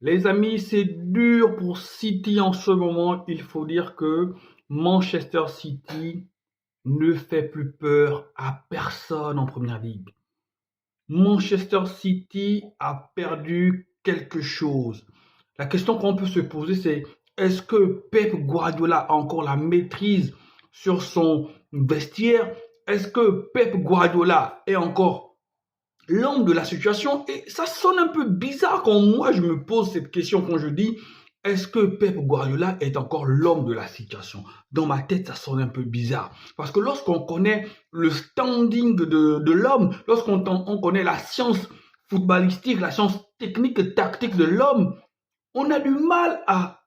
Les amis, c'est dur pour City en ce moment. Il faut dire que Manchester City ne fait plus peur à personne en première ligue. Manchester City a perdu quelque chose. La question qu'on peut se poser, c'est est-ce que Pep Guardiola a encore la maîtrise sur son vestiaire? Est-ce que Pep Guardiola est encore l'homme de la situation? Et ça sonne un peu bizarre quand moi je me pose cette question, quand je dis est-ce que Pep Guardiola est encore l'homme de la situation? Dans ma tête, ça sonne un peu bizarre. Parce que lorsqu'on connaît le standing de l'homme, lorsqu'on connaît la science footballistique, la science technique et tactique de l'homme, on a du mal à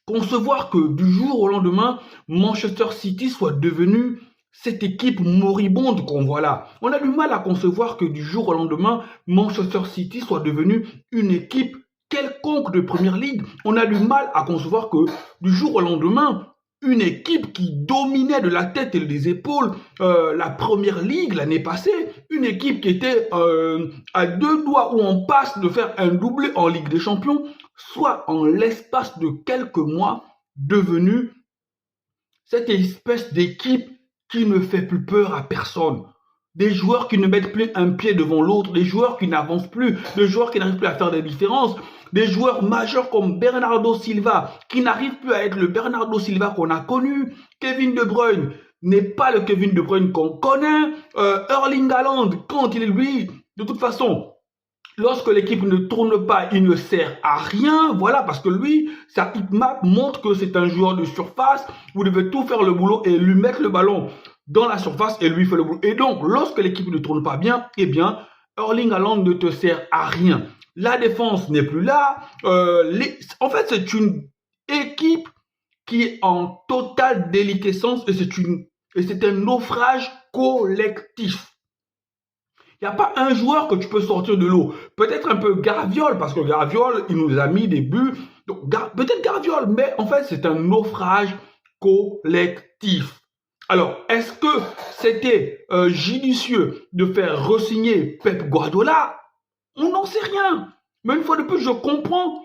concevoir que du jour au lendemain, Manchester City soit devenu cette équipe moribonde qu'on voit là. On a du mal à concevoir que du jour au lendemain, Manchester City soit devenu une équipe quelconque de Première Ligue. On a du mal à concevoir que du jour au lendemain, une équipe qui dominait de la tête et des épaules la Première Ligue l'année passée, une équipe qui était à deux doigts où on passe de faire un doublé en Ligue des Champions, soit en l'espace de quelques mois devenue cette espèce d'équipe qui ne fait plus peur à personne. Des joueurs qui ne mettent plus un pied devant l'autre, des joueurs qui n'avancent plus, des joueurs qui n'arrivent plus à faire des différences, des joueurs majeurs comme Bernardo Silva qui n'arrivent plus à être le Bernardo Silva qu'on a connu. Kevin De Bruyne n'est pas le Kevin De Bruyne qu'on connaît. Erling Haaland, quand il est lui, de toute façon, lorsque l'équipe ne tourne pas, il ne sert à rien. Voilà, parce que lui, sa hitmap montre que c'est un joueur de surface. Vous devez tout faire le boulot et lui mettre le ballon dans la surface et lui fait le boulot. Et donc, lorsque l'équipe ne tourne pas bien, eh bien, Erling Haaland ne te sert à rien. La défense n'est plus là. En fait, c'est une équipe qui est en totale déliquescence et c'est un naufrage collectif. Il n'y a pas un joueur que tu peux sortir de l'eau. Peut-être un peu Garviol, parce que Garviol, il nous a mis des buts. Donc, peut-être Garviol, mais en fait, c'est un naufrage collectif. Alors, est-ce que c'était judicieux de faire re-signer Pep Guardiola? On n'en sait rien. Mais une fois de plus, je comprends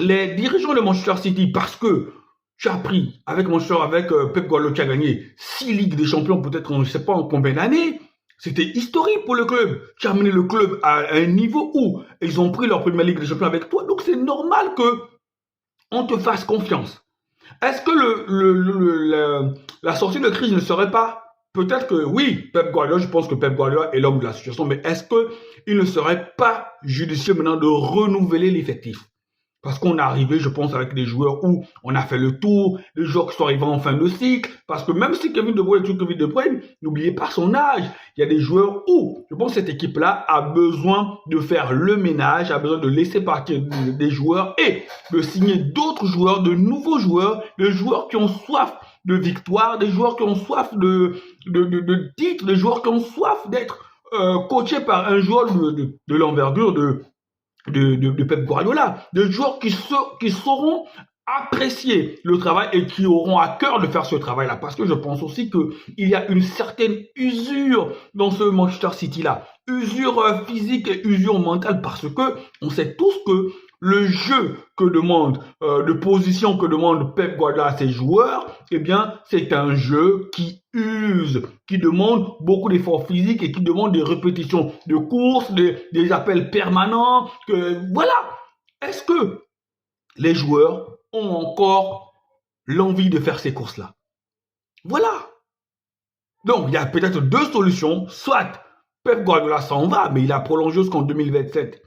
les dirigeants de Manchester City parce que tu as pris avec Pep Guardiola, tu as gagné 6 Ligues des Champions, peut-être on ne sait pas en combien d'années. C'était historique pour le club. Tu as amené le club à un niveau où ils ont pris leur première Ligue des Champions avec toi. Donc c'est normal que on te fasse confiance. Est-ce que la sortie de crise ne serait pas, peut-être que oui, Pep Guardiola, je pense que Pep Guardiola est l'homme de la situation, mais est-ce qu'il ne serait pas judicieux maintenant de renouveler l'effectif? Parce qu'on est arrivé, je pense, avec des joueurs où on a fait le tour, les joueurs qui sont arrivés en fin de cycle. Parce que même si Kevin De Bruyne est Kevin De Bruyne, n'oubliez pas son âge. Il y a des joueurs où, je pense, cette équipe-là a besoin de faire le ménage, a besoin de laisser partir des joueurs et de signer d'autres joueurs, de nouveaux joueurs, des joueurs qui ont soif de victoire, des joueurs qui ont soif de titres, des joueurs qui ont soif d'être coachés par un joueur de l'envergure de Pep Guardiola, des joueurs qui sauront apprécier le travail et qui auront à cœur de faire ce travail-là. Parce que je pense aussi qu'il y a une certaine usure dans ce Manchester City-là. Usure physique et usure mentale parce que on sait tous que le jeu que demande, de position que demande Pep Guardiola à ses joueurs, eh bien, c'est un jeu qui use, qui demande beaucoup d'efforts physiques et qui demande des répétitions de courses, des appels permanents. Voilà. Est-ce que les joueurs ont encore l'envie de faire ces courses-là? Voilà. Donc, il y a peut-être deux solutions. Soit Pep Guardiola s'en va, mais il a prolongé jusqu'en 2027.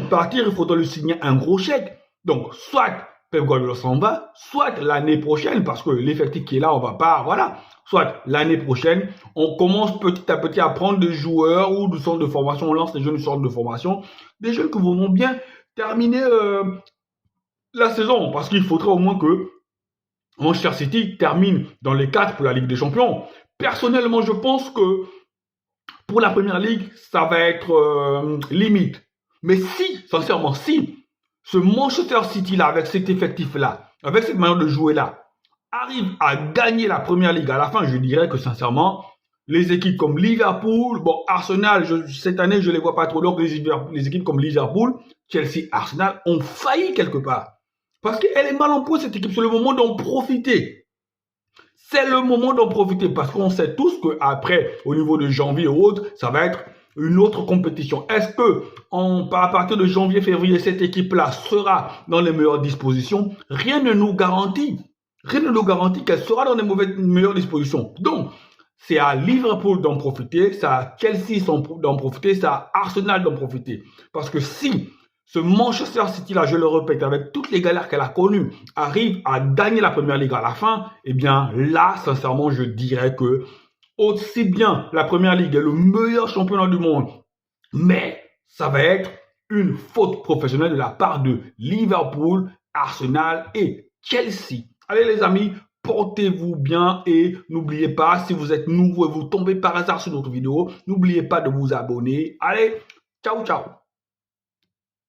Partir, il faudra lui signer un gros chèque. Donc, soit Pep Guardiola s'en va, soit l'année prochaine, parce que l'effectif qui est là, on va pas, voilà. Soit l'année prochaine, on commence petit à petit à prendre des joueurs ou du centre de formation, on lance les jeunes du centre de formation, des jeunes qui vont bien terminer la saison, parce qu'il faudrait au moins que Manchester City termine dans les 4 pour la Ligue des Champions. Personnellement, je pense que pour la Première Ligue, ça va être limite. Mais si, sincèrement, si ce Manchester City-là, avec cet effectif-là, avec cette manière de jouer-là, arrive à gagner la Première Ligue à la fin, je dirais que sincèrement, les équipes comme Liverpool, bon, Arsenal, cette année, je les vois pas trop. Donc, les équipes comme Liverpool, Chelsea, Arsenal ont failli quelque part. Parce qu'elle est mal en point, cette équipe. C'est le moment d'en profiter. C'est le moment d'en profiter parce qu'on sait tous qu'après, au niveau de janvier ou autre, ça va être une autre compétition. Est-ce que à partir de janvier, février, cette équipe-là sera dans les meilleures dispositions? Rien ne nous garantit. Rien ne nous garantit qu'elle sera dans les meilleures dispositions. Donc, c'est à Liverpool d'en profiter, c'est à Chelsea d'en profiter, c'est à Arsenal d'en profiter. Parce que si ce Manchester City-là, je le répète, avec toutes les galères qu'elle a connues, arrive à gagner la Première Ligue à la fin, eh bien là, sincèrement, je dirais que aussi bien la Première Ligue est le meilleur championnat du monde, mais ça va être une faute professionnelle de la part de Liverpool, Arsenal et Chelsea. Allez les amis, portez-vous bien et n'oubliez pas, si vous êtes nouveau et vous tombez par hasard sur notre vidéo, n'oubliez pas de vous abonner. Allez, ciao, ciao.